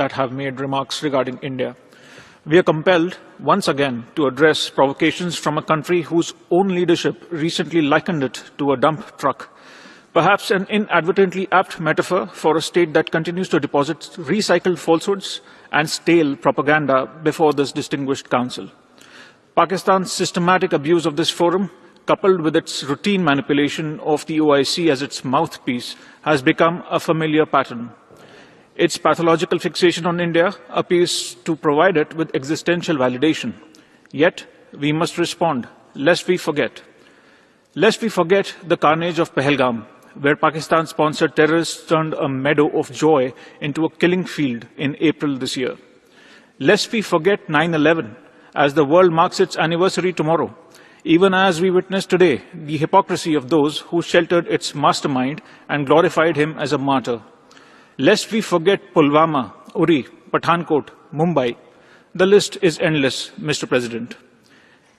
that have made remarks regarding India. We are compelled, once again, to address provocations from a country whose own leadership recently likened it to a dump truck, perhaps an inadvertently apt metaphor for a state that continues to deposit recycled falsehoods and stale propaganda before this distinguished council. Pakistan's systematic abuse of this forum, coupled with its routine manipulation of the OIC as its mouthpiece, has become a familiar pattern. Its pathological fixation on India appears to provide it with existential validation. Yet, we must respond, lest we forget. Lest we forget the carnage of Pahalgam, where Pakistan-sponsored terrorists turned a meadow of joy into a killing field in April this year. Lest we forget 9/11, as the world marks its anniversary tomorrow, even as we witness today the hypocrisy of those who sheltered its mastermind and glorified him as a martyr. Lest we forget Pulwama, Uri, Pathankot, Mumbai. The list is endless, Mr. President.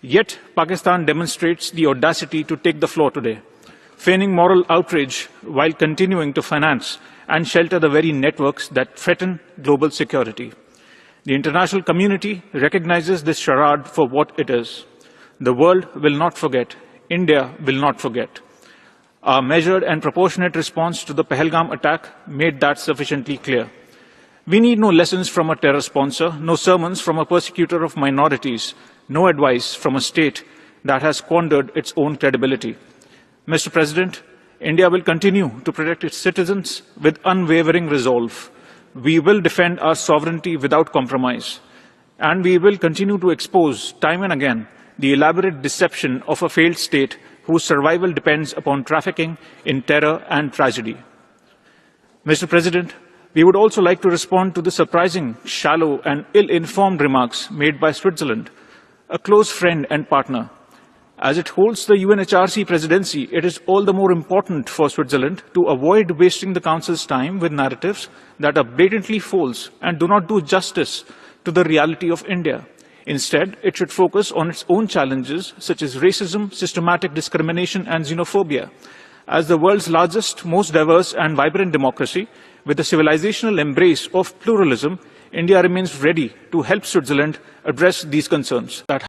Yet, Pakistan demonstrates the audacity to take the floor today, feigning moral outrage while continuing to finance and shelter the very networks that threaten global security. The international community recognizes this charade for what it is. The world will not forget. India will not forget. Our measured and proportionate response to the Pahalgam attack made that sufficiently clear. We need no lessons from a terror sponsor, no sermons from a persecutor of minorities, no advice from a state that has squandered its own credibility. Mr. President, India will continue to protect its citizens with unwavering resolve. We will defend our sovereignty without compromise. And we will continue to expose, time and again, the elaborate deception of a failed state whose survival depends upon trafficking in terror and tragedy. Mr. President, we would also like to respond to the surprising, shallow and ill-informed remarks made by Switzerland, a close friend and partner. As it holds the UNHRC presidency, it is all the more important for Switzerland to avoid wasting the Council's time with narratives that are blatantly false and do not do justice to the reality of India. Instead, it should focus on its own challenges, such as racism, systematic discrimination, and xenophobia. As the world's largest, most diverse and vibrant democracy, with a civilizational embrace of pluralism, India remains ready to help Switzerland address these concerns that